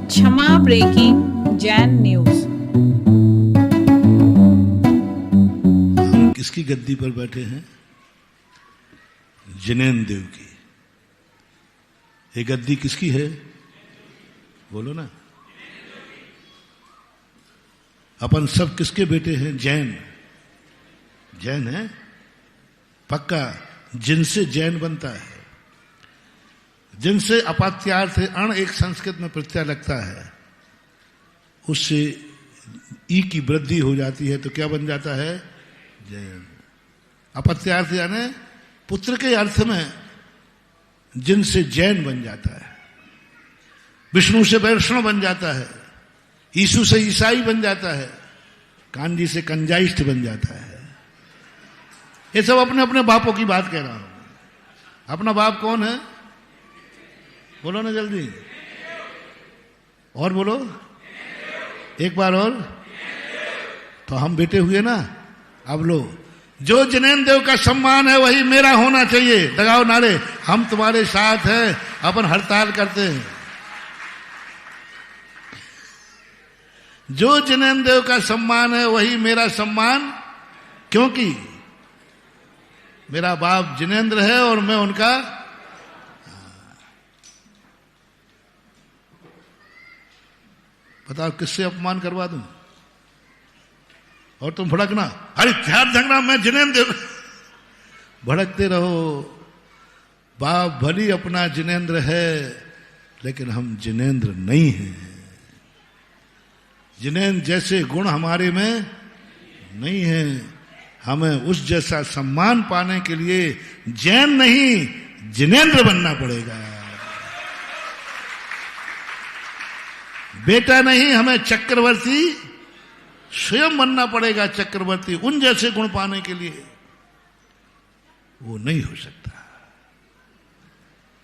क्षमा breaking Jain news. हम किसकी गद्दी पर बैठे हैं? जिनेंद्र देव की। ये गद्दी किसकी है? बोलो ना। अपन सब किसके बेटे हैं? जैन। जैन है पक्का। जिनसे जैन बनता है, जिनसे अपात्यार्थ है अण एक संस्कृत में प्रत्यय लगता है, उससे ई की वृद्धि हो जाती है तो क्या बन जाता है? जैन। अपत्यार्थ यानी पुत्र के अर्थ में जिनसे जैन बन जाता है, विष्णु से वैष्णव बन जाता है, यीशु से ईसाई बन जाता है, कांजी से कंजाइस्ट बन जाता है। ये सब अपने अपने बापों की बात कह रहा हूं। अपना बाप कौन है? बोलो ना जल्दी। और बोलो एक बार और। तो हम बेटे हुए ना। अब लो, जो जिनेंद्र देव का सम्मान है वही मेरा होना चाहिए। दगाओ नारे, हम तुम्हारे साथ हैं, अपन हड़ताल करते हैं। जो जिनेंद्र देव का सम्मान है वही मेरा सम्मान, क्योंकि मेरा बाप जिनेंद्र है और मैं उनका। बताओ किससे अपमान करवा दूं? और तुम भड़कना, अरे ध्यान रखना मैं जिनेंद्र देव। भड़कते रहो। बाप भली अपना जिनेंद्र है, लेकिन हम जिनेंद्र नहीं हैं। जिनेंद्र जैसे गुण हमारे में नहीं है। हमें उस जैसा सम्मान पाने के लिए जैन नहीं जिनेंद्र बनना पड़ेगा। बेटा नहीं, हमें चक्रवर्ती स्वयं बनना पड़ेगा। चक्रवर्ती उन जैसे गुण पाने के लिए वो नहीं हो सकता।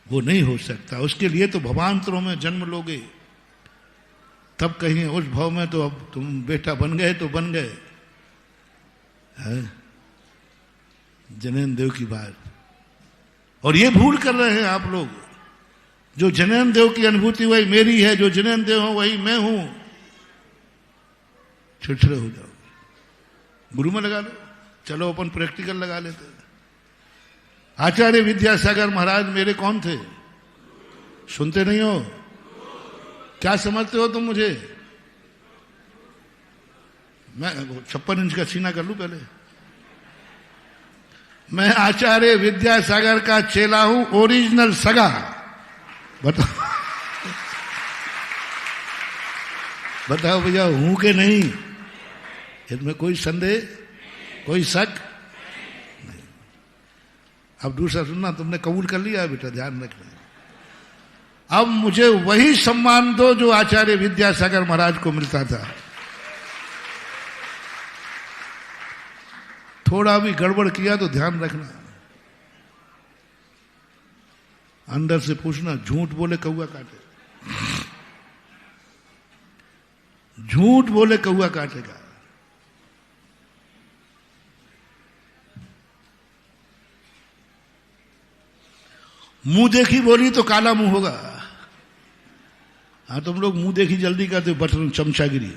वो नहीं हो सकता। उसके लिए तो भवांतरों में जन्म लोगे, तब कहीं उस भाव में तो अब तुम बेटा बन गए तो बन गए। जिनेंद्र देव की बात। और ये भूल कर रहे हैं आप लोग। जो जिनेंद्र देव की अनुभूति वही मेरी है, जो जिनेंद्र देव हो वही मैं हूं। छिड़छिड़े हो जाओ। गुरु में लगा लो। चलो अपन प्रैक्टिकल लगा लेते हैं। आचार्य विद्यासागर महाराज मेरे कौन थे? सुनते नहीं हो? क्या समझते हो तुम मुझे? मैं 56 इंच का सीना कर लूं पहले। मैं आचार्य विद्यासागर का चेला हूं, ओरिजिनल सगा। बताओ बताओ भैया, हूं के नहीं? इसमें कोई संदेह, कोई शक नहीं। अब दूसरा सुनना, तुमने कबूल कर लिया बेटा, ध्यान रखना। अब मुझे वही सम्मान दो जो आचार्य विद्यासागर महाराज को मिलता था। थोड़ा भी गड़बड़ किया तो ध्यान रखना। अंदर से पूछना, झूठ बोले कौआ काटे। झूठ बोले कौआ काटेगा। मुंह देखी बोली तो काला मुंह होगा। हाँ, तुम लोग मुंह देखी जल्दी करते हो, बटन चमचागिरी।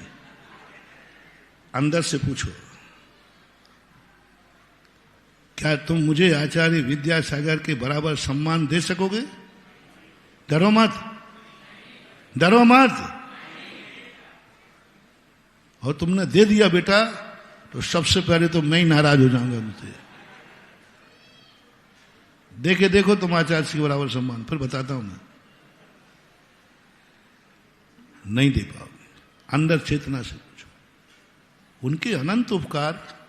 अंदर से पूछो, क्या तुम मुझे आचार्य विद्यासागर के बराबर सम्मान दे सकोगे? डरो मत, डरो मत। और तुमने दे दिया बेटा, तो सबसे पहले तो मैं ही नाराज हो जाऊंगा मुझसे। देखे देखो तुम आचार्य के बराबर सम्मान, फिर बताता हूं मैं। नहीं दे पाओगे। अंदर चेतना से पूछो। उनके अनंत उपकार,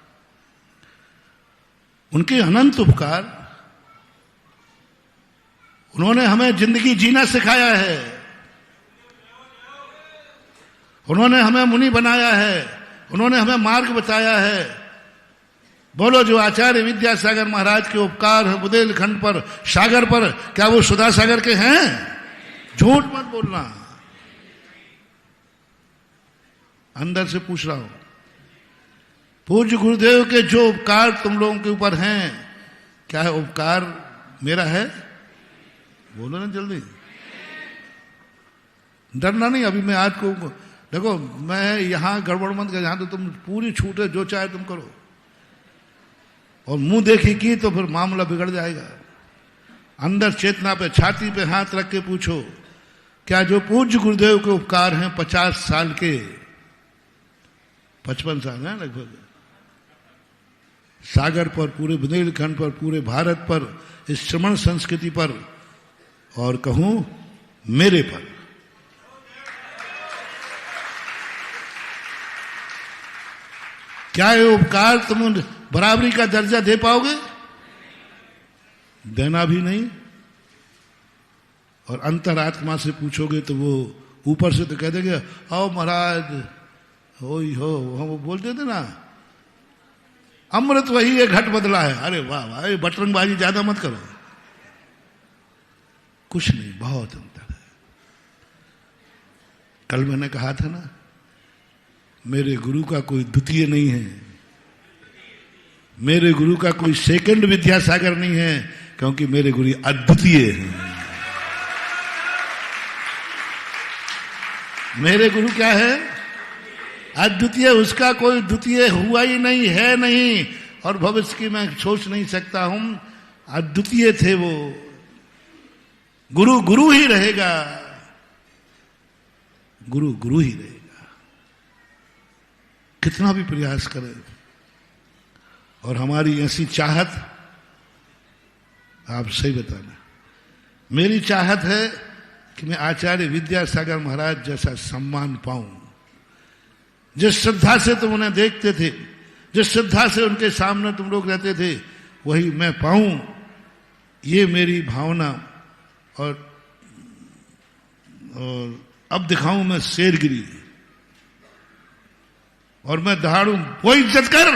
उनके अनंत उपकार। उन्होंने हमें जिंदगी जीना सिखाया है। उन्होंने हमें मुनि बनाया है। उन्होंने हमें मार्ग बताया है। बोलो, जो आचार्य विद्यासागर महाराज के उपकार है बुंदेलखंड पर, सागर पर, क्या वो सुधा सागर के हैं? झूठ मत बोलना। अंदर से पूछ रहा हूं। पूज्य गुरुदेव के जो उपकार तुम लोगों के ऊपर हैं, क्या है उपकार मेरा है? बोलो ना जल्दी। डरना नहीं। अभी मैं आज को देखो, मैं यहां गड़बड़ मत कर, यहां तो तुम पूरी छूट है, जो चाहे तुम करो, और मुंह देखी की तो फिर मामला बिगड़ जाएगा। अंदर चेतना पे, छाती पे हाथ रख के पूछो, क्या जो पूज्य गुरुदेव के उपकार हैं 50 साल के, 55 साल है लगभग, सागर पर, पूरे बुंदेलखंड पर, पूरे भारत पर, इस श्रमण संस्कृति पर, और कहूं मेरे पर, क्या ये उपकार तुम बराबरी का दर्जा दे पाओगे? देना भी नहीं। और अंतरात्मा से पूछोगे तो वो ऊपर से तो कह देंगे, आओ महाराज, हो हम वो बोलते थे ना, अमृत वही है, घट बदला है। अरे वाह वाह, ये बटरंगबाजी ज्यादा मत करो। कुछ नहीं, बहुत अंतर है। कल मैंने कहा था ना, मेरे गुरु का कोई द्वितीय नहीं है, मेरे गुरु का कोई सेकंड विद्यासागर नहीं है, क्योंकि मेरे गुरु अद्वितीय हैं। मेरे गुरु क्या है? अद्वितीय। उसका कोई द्वितीय हुआ ही नहीं, है नहीं, और भविष्य की मैं सोच नहीं सकता हूं। अद्वितीय थे वो। गुरु गुरु ही रहेगा, गुरु गुरु ही रहेगा, कितना भी प्रयास करें। और हमारी ऐसी चाहत, आप सही बताना, मेरी चाहत है कि मैं आचार्य विद्यासागर महाराज जैसा सम्मान पाऊं। जिस श्रद्धा से तुम उन्हें देखते थे, जिस श्रद्धा से उनके सामने तुम लोग रहते थे, वही मैं पाऊं, ये मेरी भावना। और अब दिखाऊं मैं शेरगिरी, और मैं दहाड़ूं, वो इज्जत कर।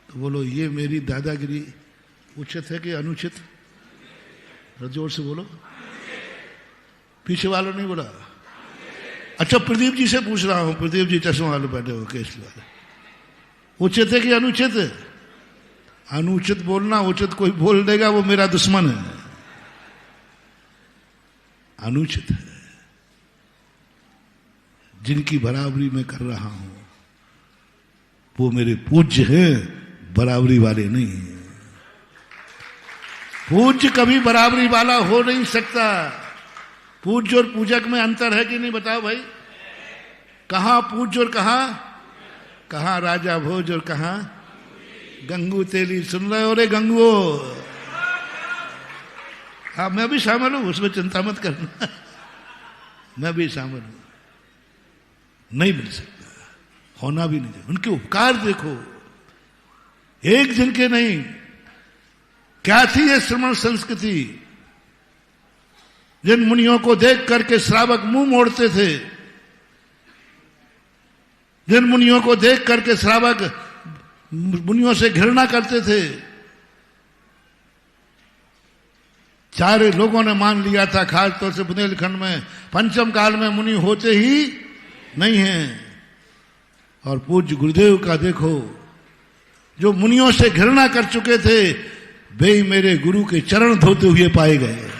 तो बोलो, ये मेरी दादागिरी उचित है कि अनुचित? जोर से बोलो। पीछे वालों नहीं बोला। अच्छा, प्रदीप जी से पूछ रहा हूं, प्रदीप जी चश्मा वाले बैठे हो, केस वाले, उचित है कि अनुचित? अनुचित बोलना, उचित कोई बोल देगा वो मेरा दुश्मन है। अनुचित है। जिनकी बराबरी मैं कर रहा हूं वो मेरे पूज्य हैं, बराबरी वाले नहीं हैं। पूज्य कभी बराबरी वाला हो नहीं सकता। पूज्य और पूजक में अंतर है कि नहीं, बताओ भाई? कहां पूज्य और कहां राजा भोज और कहां गंगू तेली? सुन रहे हो रे गंगू? हाँ, मैं भी शामिल हूं, उसमें चिंता मत करना। मैं भी शामिल हूं। नहीं मिल सकता, होना भी नहीं। उनके उपकार देखो, एक दिन के नहीं। क्या थी ये श्रमण संस्कृति? जिन मुनियों को देख करके श्रावक मुंह मोड़ते थे, जिन मुनियों को देख करके श्रावक मुनियों से घृणा करते थे, सारे लोगों ने मान लिया था, खासतौर से बुंदेलखंड में पंचम काल में मुनि होते ही नहीं हैं। और पूज्य गुरुदेव का देखो, जो मुनियों से घृणा कर चुके थे, वे ही मेरे गुरु के चरण धोते हुए पाए गए।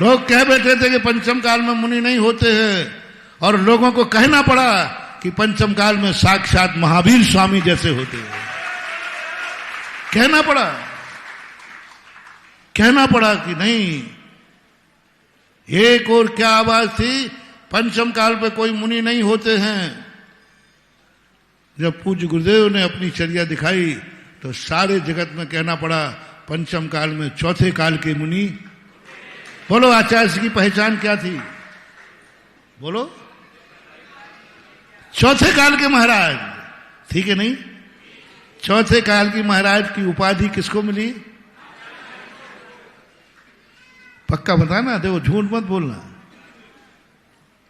लोग कह बैठे थे कि पंचम काल में मुनि नहीं होते हैं, और लोगों को कहना पड़ा कि पंचम काल में साक्षात महावीर स्वामी जैसे होते हैं। कहना पड़ा कि नहीं। एक और क्या आवाज थी, पंचम काल पे कोई मुनि नहीं होते हैं। जब पूज्य गुरुदेव ने अपनी चर्या दिखाई तो सारे जगत में कहना पड़ा, पंचम काल में चौथे काल के मुनि। बोलो, आचार्य की पहचान क्या थी? बोलो, चौथे काल के महाराज, ठीक है नहीं? चौथे काल की महाराज की उपाधि किसको मिली? पक्का बताना, देखो झूठ मत बोलना।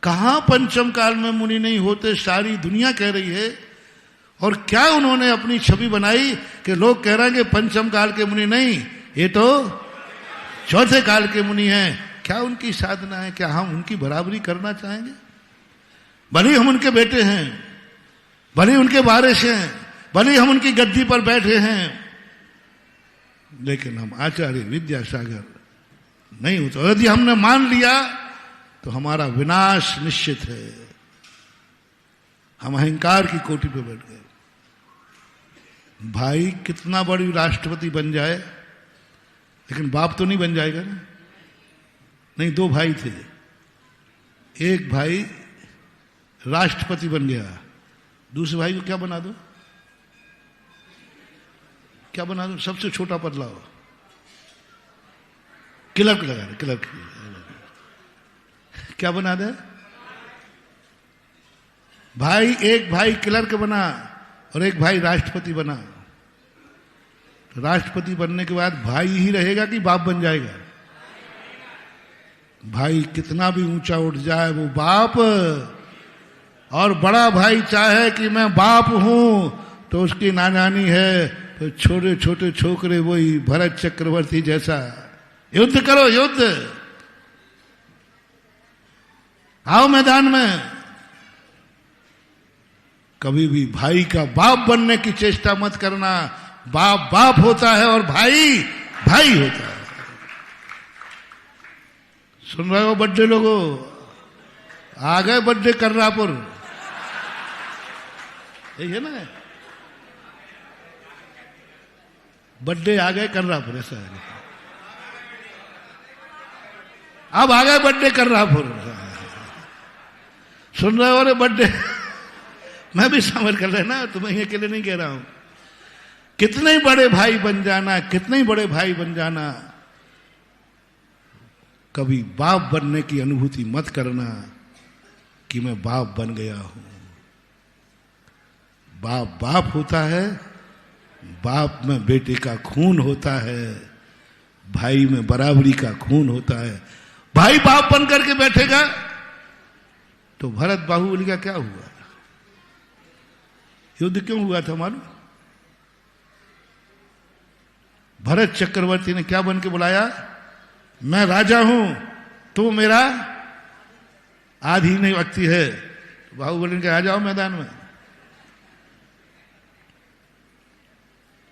कहां पंचम काल में मुनि नहीं होते, सारी दुनिया कह रही है। और क्या उन्होंने अपनी छवि बनाई कि लोग कह रहे हैं कि पंचम काल के मुनि नहीं, ये तो चौथे काल के मुनि हैं। क्या उनकी साधना है? क्या हम उनकी बराबरी करना चाहेंगे? भले हम उनके बेटे हैं, भले उनके वारिस हैं, भले हम उनकी गद्दी पर बैठे हैं, लेकिन हम आचार्य विद्यासागर नहीं होता। यदि हमने मान लिया तो हमारा विनाश निश्चित है। हम अहंकार की कोटि पे बैठ गए। भाई कितना बड़ी राष्ट्रपति बन जाए, लेकिन बाप तो नहीं बन जाएगा ना। नहीं, दो भाई थे, एक भाई राष्ट्रपति बन गया, दूसरे भाई को क्या बना दो? क्या बना दो? सबसे छोटा पद लाओ, क्लर्क लगा दे, क्लर्क। क्या बना दे? भाई, एक भाई क्लर्क बना और एक भाई राष्ट्रपति बना। तो राष्ट्रपति बनने के बाद भाई ही रहेगा कि बाप बन जाएगा? भाई कितना भी ऊंचा उठ जाए वो बाप, और बड़ा भाई चाहे कि मैं बाप हूं तो उसकी नानानी है, तो छोटे छोटे छोकरे वही भरत चक्रवर्ती जैसा। युद्ध करो, युद्ध, आओ मैदान में। कभी भी भाई का बाप बनने की चेष्टा मत करना। बाप बाप होता है और भाई भाई होता है। सुन रहे हो बर्थडे लोगों? आ गए बर्थडे कर्रापुर, यही है ना? बर्थडे आ गए कर्रापुर, ऐसा है। अब आ गए बर्थडे कर्रापुर। सुन रहे हो? रे बर्थडे मैं भी शामिल कर लेना, तुम्हें अकेले नहीं कह रहा हूं। कितने बड़े भाई बन जाना, कितने बड़े भाई बन जाना, कभी बाप बनने की अनुभूति मत करना कि मैं बाप बन गया हूं। बाप बाप होता है, बाप में बेटे का खून होता है, भाई में बराबरी का खून होता है। भाई बाप बन करके बैठेगा तो भरत बाहुबली का क्या हुआ? युद्ध क्यों हुआ था मालूम? भरत चक्रवर्ती ने क्या बन के बुलाया? मैं राजा हूं, तू मेरा आधीन व्यक्ति है। बाहुबली ने कहा, आ जाओ मैदान में,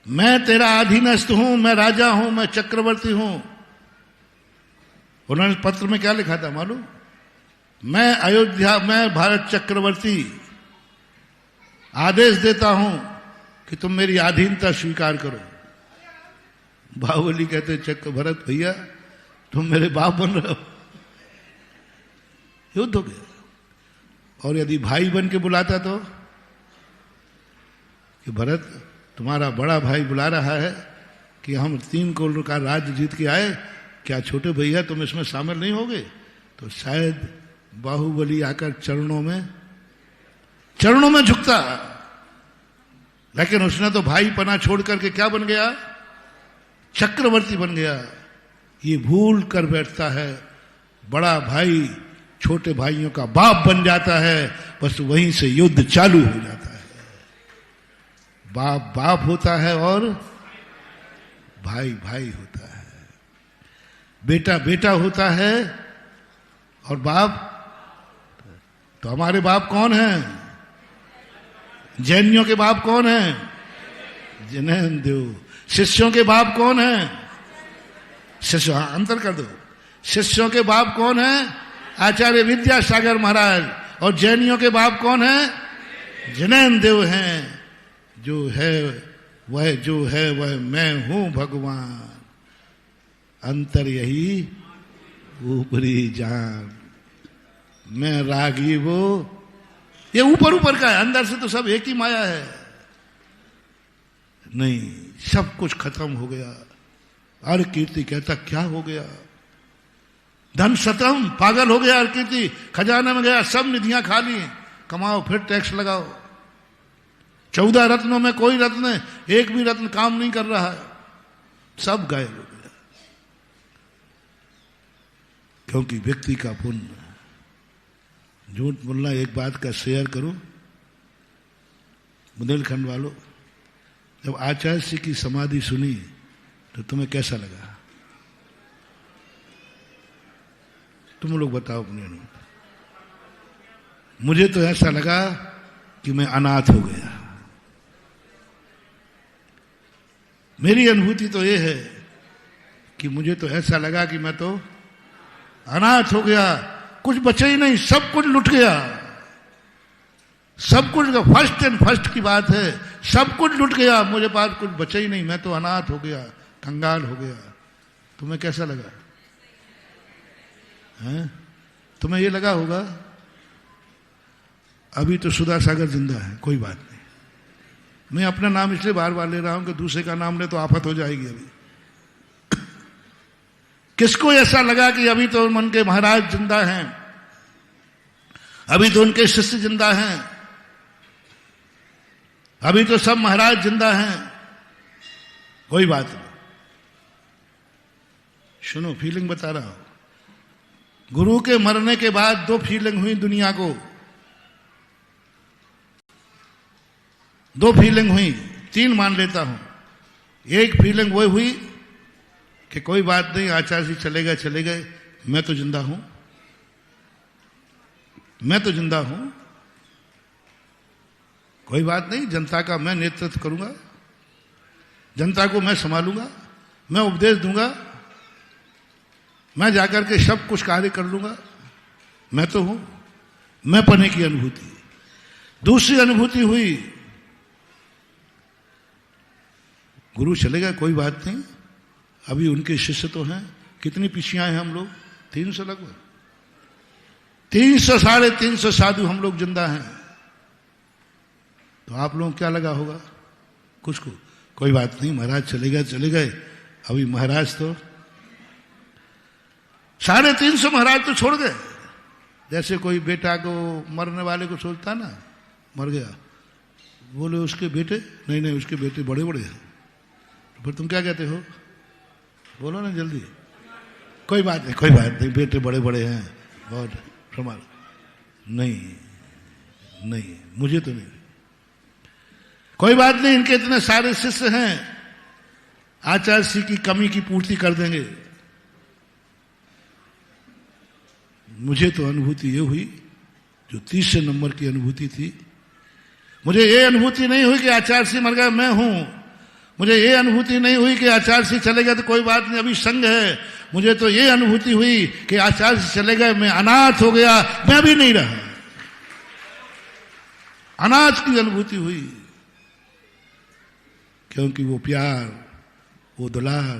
मैं तेरा अधीनस्थ हूं, मैं राजा हूं, मैं चक्रवर्ती हूं। उन्होंने पत्र में क्या लिखा था मालूम? मैं भारत चक्रवर्ती आदेश देता हूं कि तुम मेरी अधीनता स्वीकार करो। बाहुबली कहते, भरत भैया तुम मेरे बाप बन रहे हो। युद्ध हो गया। और यदि भाई बन के बुलाता तो कि भरत तुम्हारा बड़ा भाई बुला रहा है कि हम 3 करोड़ का राज्य जीत के आए, क्या छोटे भैया तुम इसमें शामिल नहीं होगे? तो शायद बाहुबली आकर चरणों में झुकता। लेकिन उसने तो भाई पना छोड़ करके क्या बन गया? चक्रवर्ती बन गया। ये भूल कर बैठता है। बड़ा भाई छोटे भाइयों का बाप बन जाता है, बस वहीं से युद्ध चालू हो जाता है। बाप बाप होता है और भाई भाई होता है। बेटा बेटा होता है और बाप। तो हमारे बाप कौन हैं? जैनियों के बाप कौन हैं? जैन देव। शिष्यों के बाप कौन हैं? शिष्य, अंतर कर दो। शिष्यों के बाप कौन हैं? आचार्य विद्यासागर महाराज। और जैनियों के बाप कौन हैं? जैन देव हैं। जो है वह मैं हूं भगवान, अंतर यही ऊपरी जान। मैं रागी वो, ये ऊपर ऊपर का है, अंदर से तो सब एक ही माया है। नहीं, सब कुछ खत्म हो गया। अर कीर्ति कहता क्या हो गया? धन शतम, पागल हो गया। अर कीर्ति खजाने में गया, सब निधियां खा ली। कमाओ फिर टैक्स लगाओ। 14 रत्नों में कोई रत्न, एक भी रत्न काम नहीं कर रहा है, सब गायब हो गया। क्योंकि व्यक्ति का पुण्य। झूठ बोलना, एक बात का शेयर करूं, बुंदेलखंड वालों, जब आचार्य जी की समाधि सुनी तो तुम्हें कैसा लगा? तुम लोग बताओ अपने अनुभव। मुझे तो ऐसा लगा कि मैं अनाथ हो गया। मेरी अनुभूति तो ये है कि मुझे तो ऐसा लगा कि मैं तो अनाथ हो गया, कुछ बचा ही नहीं, सब कुछ लुट गया, सब कुछ। फर्स्ट एंड फर्स्ट की बात है, सब कुछ लुट गया, मुझे पास कुछ बचा ही नहीं, मैं तो अनाथ हो गया, कंगाल हो गया। तुम्हें कैसा लगा है? तुम्हें ये लगा होगा अभी तो सुधा सागर जिंदा है, कोई बात नहीं। मैं अपना नाम इसलिए बार बार ले रहा हूं कि दूसरे का नाम ले तो आफत हो जाएगी। अभी किसको ऐसा लगा कि अभी तो मन के महाराज जिंदा हैं, अभी तो उनके शिष्य जिंदा हैं, अभी तो सब महाराज जिंदा हैं? कोई बात नहीं। सुनो, फीलिंग बता रहा हूं। गुरु के मरने के बाद दो फीलिंग हुई दुनिया को, दो फीलिंग हुई, तीन मान लेता हूं। एक फीलिंग वो हुई कि कोई बात नहीं, आचार्य जी चले गए, मैं तो जिंदा हूं, मैं तो जिंदा हूं, कोई बात नहीं, जनता का मैं नेतृत्व करूंगा, जनता को मैं संभालूंगा, मैं उपदेश दूंगा, मैं जाकर के सब कुछ कार्य कर लूंगा, मैं तो हूं। मैं पने की अनुभूति। दूसरी अनुभूति हुई, गुरु चले गए, कोई बात नहीं, अभी उनके शिष्य तो हैं। कितनी पीछियां हैं हम लोग? 300 लगभग, 300 साढ़े 300 साधु हम लोग जिंदा हैं। तो आप लोगों को क्या लगा होगा? कुछ को कोई बात नहीं, महाराज चले गए, अभी महाराज तो 350 महाराज तो छोड़ गए। जैसे कोई बेटा को, मरने वाले को सोचता ना, मर गया, बोले उसके बेटे, नहीं उसके बेटे बड़े बड़े हैं। तो फिर तुम क्या कहते हो? बोलो ना जल्दी। कोई बात नहीं, बेटे बड़े बड़े हैं, बहुत प्रमाण। नहीं, मुझे तो नहीं। कोई बात नहीं, इनके इतने सारे शिष्य हैं, आचार्य जी की कमी की पूर्ति कर देंगे। मुझे तो अनुभूति ये हुई, जो 30 नंबर की अनुभूति थी, मुझे ये अनुभूति नहीं हुई कि आचार्य जी मर गए मैं हूं, मुझे ये अनुभूति नहीं हुई कि आचार्य जी चले गए तो कोई बात नहीं, अभी संग है। मुझे तो ये अनुभूति हुई कि आचार्य जी चले गए, मैं अनाथ हो गया, मैं अभी नहीं रहा। अनाथ की अनुभूति हुई, क्योंकि वो प्यार, वो दुलार,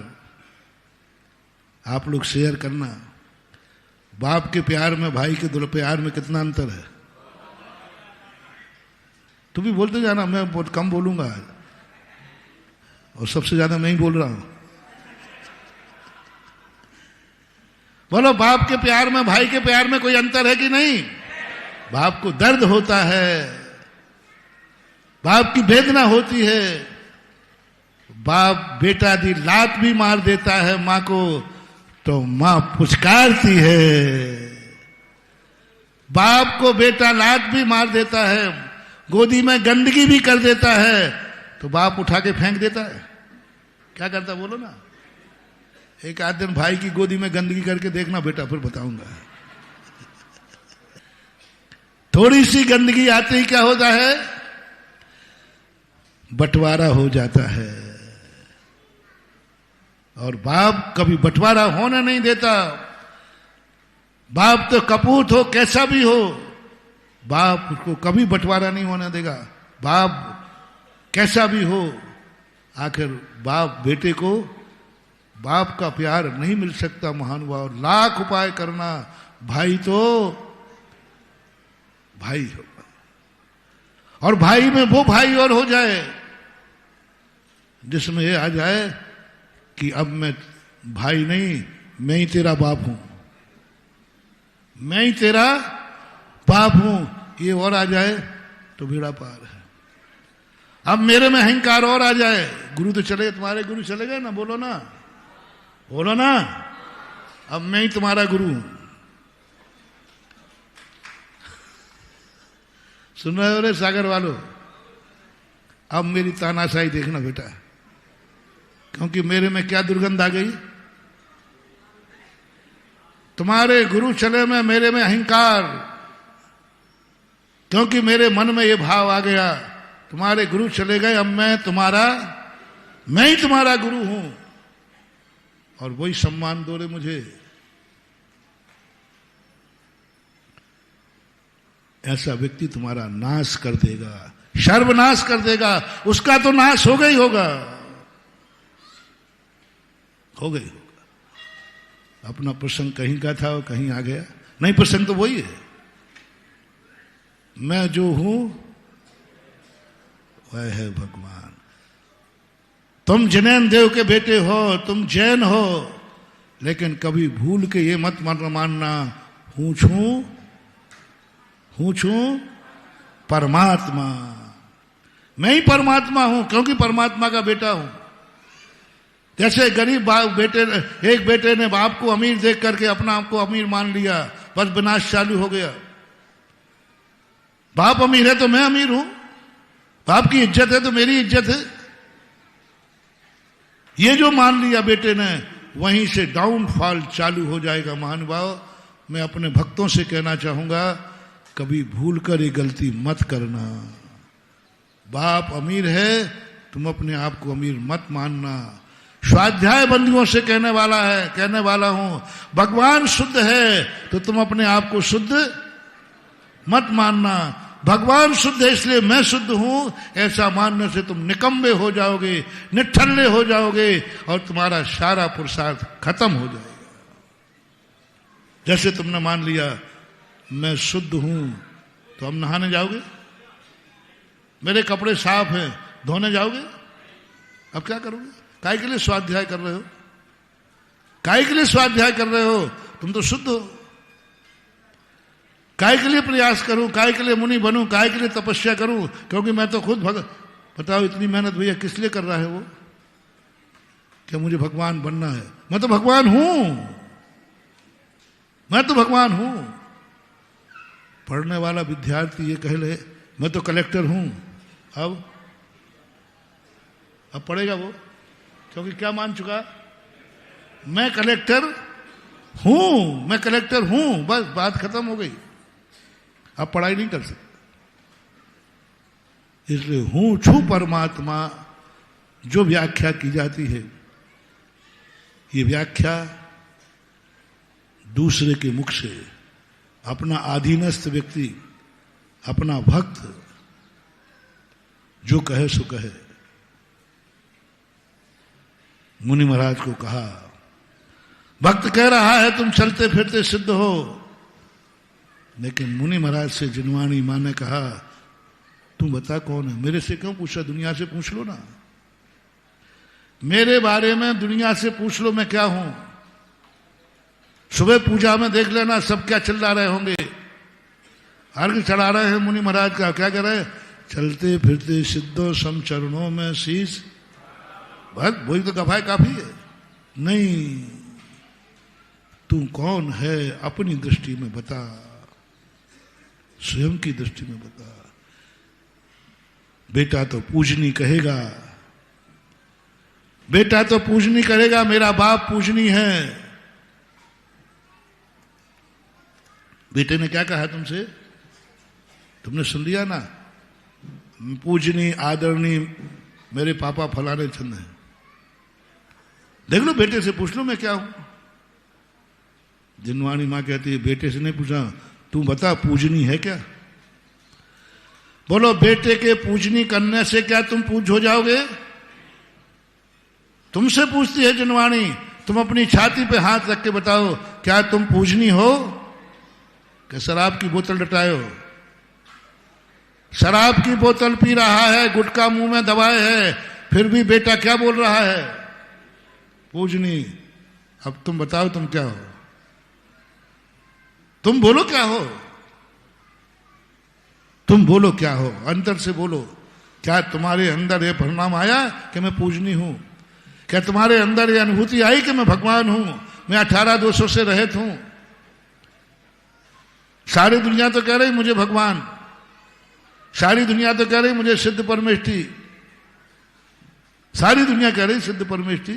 आप लोग शेयर करना। बाप के प्यार में, भाई के प्यार में कितना अंतर है? तुम भी बोलते जाना, मैं बहुत कम बोलूंगा आज, और सबसे ज्यादा मैं ही बोल रहा हूं। बोलो, बाप के प्यार में, भाई के प्यार में कोई अंतर है कि नहीं? बाप को दर्द होता है, बाप की वेदना होती है। बाप बेटा दी लात भी मार देता है मां को, तो मां पुचकारती है। बाप को बेटा लात भी मार देता है, गोदी में गंदगी भी कर देता है, तो बाप उठा के फेंक देता है। क्या करता बोलो ना? एक आध दिन भाई की गोदी में गंदगी करके देखना बेटा, फिर बताऊंगा। थोड़ी सी गंदगी आते ही क्या होता है? बंटवारा हो जाता है। और बाप कभी बंटवारा होने नहीं देता। बाप तो कपूत हो, कैसा भी हो, बाप उसको कभी बंटवारा नहीं होने देगा। बाप कैसा भी हो, आखिर बाप बेटे को, बाप का प्यार नहीं मिल सकता महानुभाव, लाख उपाय करना, भाई तो भाई होगा। और भाई में वो भाई और हो जाए जिसमें ये आ जाए कि अब मैं भाई नहीं, मैं ही तेरा बाप हूं, मैं ही तेरा बाप हूं, ये और आ जाए तो बेड़ा पार है। अब मेरे में अहंकार और आ जाए, गुरु तो चले, तुम्हारे गुरु चले गए ना, बोलो ना, बोलो ना, अब मैं ही तुम्हारा गुरु हूं। सुन रहे हो रे सागर वालों? अब मेरी तानाशाही देखना बेटा, क्योंकि मेरे में क्या दुर्गंध आ गई? तुम्हारे गुरु चले में मेरे में अहंकार, क्योंकि मेरे मन में ये भाव आ गया, तुम्हारे गुरु चले गए, अब मैं तुम्हारा मैं ही तुम्हारा गुरु हूं और वही सम्मान दो रे मुझे। ऐसा व्यक्ति तुम्हारा नाश कर देगा, सर्वनाश कर देगा। उसका तो नाश होगा ही होगा, होगा ही होगा। अपना प्रसंग कहीं का था और कहीं आ गया। नहीं, प्रसंग तो वही है, मैं जो हूं वह है भगवान। तुम जैन देव के बेटे हो, तुम जैन हो, लेकिन कभी भूल के ये मत मानना हूं छू परमात्मा। मैं ही परमात्मा हूं, क्योंकि परमात्मा का बेटा हूं। जैसे गरीब बाप बेटे, एक बेटे ने बाप को अमीर देख करके अपना आप को अमीर मान लिया, बस विनाश चालू हो गया। बाप अमीर है तो मैं अमीर हूं, बाप की इज्जत है तो मेरी इज्जत है। ये जो मान लिया बेटे ने, वहीं से डाउनफॉल चालू हो जाएगा। महानुभाव, मैं अपने भक्तों से कहना चाहूंगा, कभी भूल कर ये गलती मत करना। बाप अमीर है, तुम अपने आप को अमीर मत मानना। स्वाध्याय बंदियों से कहने वाला हूं, भगवान शुद्ध है तो तुम अपने आप को शुद्ध मत मानना। भगवान शुद्ध है इसलिए मैं शुद्ध हूं, ऐसा मानने से तुम निकम्मे हो जाओगे, निठल्ले हो जाओगे और तुम्हारा सारा पुरुषार्थ खत्म हो जाएगा। जैसे तुमने मान लिया मैं शुद्ध हूं, तो हम नहाने जाओगे, मेरे कपड़े साफ हैं, धोने जाओगे। अब क्या करोगे? काय के लिए स्वाध्याय कर रहे हो? काय के लिए स्वाध्याय कर रहे हो? तुम तो शुद्ध हो। काय के लिए प्रयास करूं, काय के लिए मुनि बनूं, काय के लिए तपस्या करूं? क्योंकि मैं तो खुद बताओ इतनी मेहनत भैया किस लिए कर रहा है वो? क्या मुझे भगवान बनना है? मैं तो भगवान हूं, मैं तो भगवान हूं। पढ़ने वाला विद्यार्थी ये कह ले मैं तो कलेक्टर हूं, अब पढ़ेगा वो, क्योंकि क्या मान चुका? मैं कलेक्टर हूं, मैं कलेक्टर हूं, बस बात खत्म हो गई। अब पढ़ाई नहीं कर सकते। इसलिए हूं छू परमात्मा जो व्याख्या की जाती है, ये व्याख्या दूसरे के मुख से अपना अधीनस्थ व्यक्ति, अपना भक्त जो कहे सो कहे। मुनि महाराज को कहा, भक्त कह रहा है तुम चलते फिरते सिद्ध हो, लेकिन मुनि महाराज से जिनवाणी मां ने कहा, तू बता कौन है? मेरे से क्यों पूछा? दुनिया से पूछ लो ना, मेरे बारे में दुनिया से पूछ लो मैं क्या हूं। सुबह पूजा में देख लेना सब क्या चिल्ला रहे होंगे, अर्घ चढ़ा रहे हैं मुनि महाराज का, क्या कर रहे हैं? चलते फिरते सिद्धो सम चरणों में शीश। बस वही तो गवाह काफी है। नहीं, तू कौन है अपनी दृष्टि में बता, स्वयं की दृष्टि में बता। बेटा तो पूजनी कहेगा, बेटा तो पूजनी करेगा, मेरा बाप पूजनी है। बेटे ने क्या कहा तुमसे? तुमने सुन लिया ना, पूजनी आदरणी मेरे पापा फलाने चंद हैं। देख लो, बेटे से पूछ लो मैं क्या हूं। जिनवाणी मां कहती है बेटे से नहीं पूछा, तू बता पूजनी है क्या? बोलो, बेटे के पूजनी करने से क्या तुम पूज हो जाओगे? तुमसे पूछती है जिनवाणी, तुम अपनी छाती पे हाथ रख के बताओ, क्या तुम पूजनी हो? कि शराब की बोतल डटाए हो? शराब की बोतल पी रहा है, गुटखा मुंह में दबाए है, फिर भी बेटा क्या बोल रहा है? पूजनी। अब तुम बताओ तुम क्या हो? तुम बोलो क्या हो? तुम बोलो क्या हो? अंदर से बोलो। क्या तुम्हारे अंदर ये परिणाम आया कि मैं पूजनी हूं? क्या तुम्हारे अंदर ये अनुभूति आई कि मैं भगवान हूं, मैं 18 दोषों से रहित हूं? सारी दुनिया तो कह रही मुझे भगवान, सारी दुनिया तो कह रही मुझे सिद्ध परमेष्ठी, सारी दुनिया कह रही सिद्ध परमेष्ठी।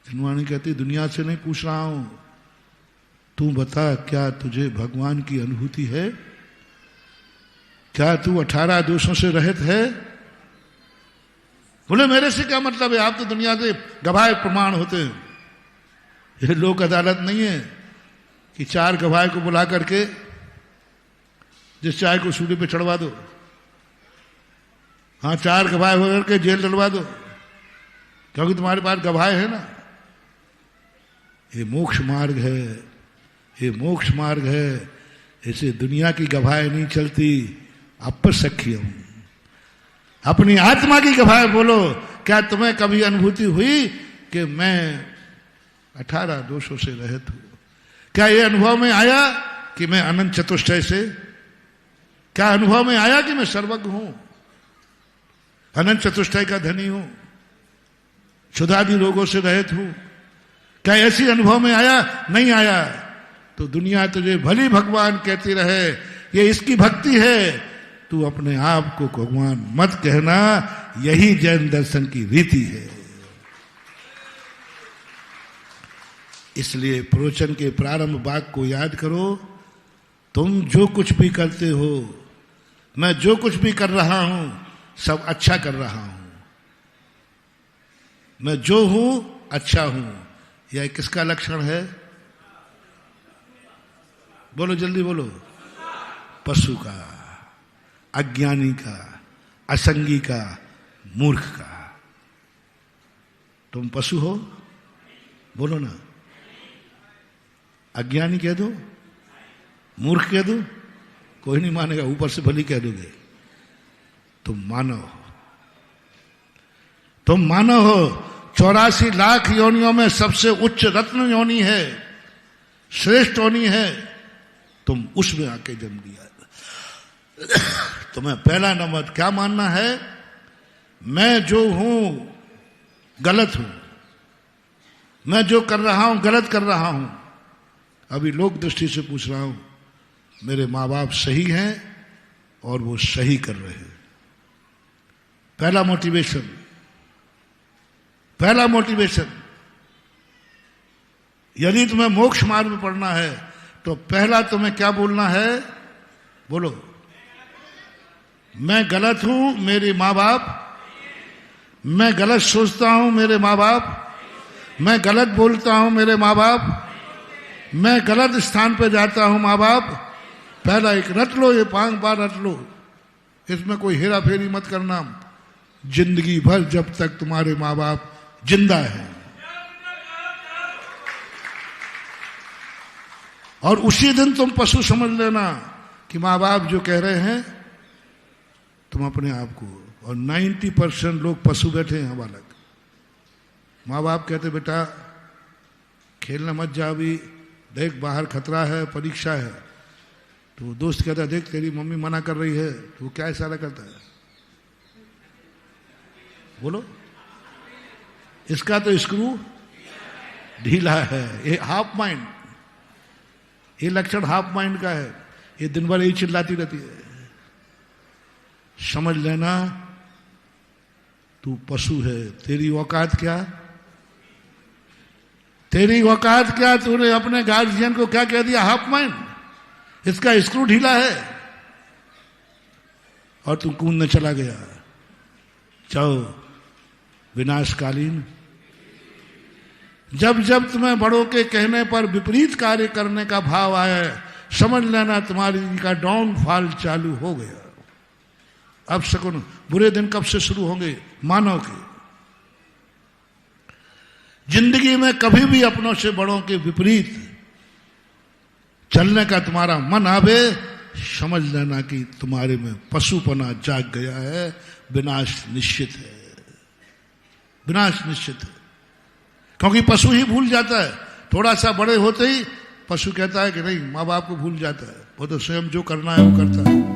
जिनवाणी कहती दुनिया से नहीं पूछ रहा हूं, तू बता क्या तुझे भगवान की अनुभूति है? क्या तू 18 दोषों से रहित है? बोले मेरे से क्या मतलब है, आप तो दुनिया के गवाह प्रमाण होते हैं। ये लोक अदालत नहीं है कि 4 गवाह को बुला करके जिस चाय को सूली पे चढ़वा दो, हाँ 4 गवाह होकर के जेल डलवा दो क्योंकि तुम्हारे पास गवाह है ना। ये मोक्ष मार्ग है, ये मोक्ष मार्ग है। ऐसे दुनिया की गवाह नहीं चलती। अपसख्यम, अपनी आत्मा की गवाह बोलो। क्या तुम्हें कभी अनुभूति हुई कि मैं 18 दोषों से रहित हूं? क्या ये अनुभव में आया कि मैं अनंत चतुष्टय से, क्या अनुभव में आया कि मैं सर्वज्ञ हूं, अनंत चतुष्टय का धनी हूं, क्षुधादि रोगों से रहित हूं? क्या ऐसी अनुभव में आया? नहीं आया। तो दुनिया तुझे भली भगवान कहती रहे, ये इसकी भक्ति है, तू अपने आप को भगवान मत कहना। यही जैन दर्शन की रीति है। इसलिए प्रवचन के प्रारंभ भाग को याद करो। तुम जो कुछ भी करते हो, मैं जो कुछ भी कर रहा हूं, सब अच्छा कर रहा हूं। मैं जो हूं अच्छा हूं। यह किसका लक्षण है? बोलो जल्दी बोलो। पशु का, अज्ञानी का, असंगी का, मूर्ख का। तुम पशु हो? बोलो ना। अज्ञानी कह दो, मूर्ख कह दो, कोई नहीं मानेगा, ऊपर से भली कह दोगे। तुम मानव हो, तुम मानव हो। 84 लाख योनियों में सबसे उच्च रत्न योनि है, श्रेष्ठ योनि है। तुम उसमें आके जन्म लिया। तुम्हें पहला नंबर क्या मानना है? मैं जो हूं गलत हूं, मैं जो कर रहा हूं गलत कर रहा हूं। अभी लोक दृष्टि से पूछ रहा हूं, मेरे माँ बाप सही हैं और वो सही कर रहे हैं। पहला मोटिवेशन, पहला मोटिवेशन। यदि तुम्हें मोक्ष मार्ग में पढ़ना है तो पहला तुम्हें क्या बोलना है? बोलो, मैं गलत हूं, मेरे माँ बाप, मैं गलत सोचता हूं, मेरे माँ बाप, मैं गलत बोलता हूं, मेरे माँ बाप, मैं गलत स्थान पर जाता हूं, माँ बाप। पहला एक रट लो, ये 5 बार रट लो। इसमें कोई हेरा फेरी मत करना। जिंदगी भर जब तक तुम्हारे माँ बाप जिंदा है, और उसी दिन तुम पशु समझ लेना कि माँ बाप जो कह रहे हैं तुम अपने आप को। और 90% लोग पशु बैठे हैं बालक। माँ बाप कहते बेटा खेलने मत जा, अभी देख बाहर खतरा है, परीक्षा है। तो दोस्त कहता है देख तेरी मम्मी मना कर रही है। तो वो क्या इशारा करता है? बोलो। इसका तो स्क्रू ढीला है। ये हाफ माइंड, ये लक्षण हाफ माइंड का है। ये दिन भर यही चिल्लाती रहती है। समझ लेना तू पशु है। तेरी औकात क्या? तेरी औकात क्या? तूने अपने गार्जियन को क्या कह दिया? Half mind. इसका स्क्रू ढीला है और तू कूदने चला गया। जाओ विनाशकालीन। जब जब तुम्हें बड़ों के कहने पर विपरीत कार्य करने का भाव आया, समझ लेना तुम्हारी का डाउनफॉल चालू हो गया। अब शकुन बुरे दिन कब से शुरू होंगे? मानव के जिंदगी में कभी भी अपनों से बड़ों के विपरीत चलने का तुम्हारा मन आवे, समझ लेना कि तुम्हारे में पशुपना जाग गया है। विनाश निश्चित है, विनाश निश्चित है। क्योंकि पशु ही भूल जाता है। थोड़ा सा बड़े होते ही पशु कहता है कि नहीं, माँ बाप को भूल जाता है। वो तो स्वयं जो करना है वो करता है।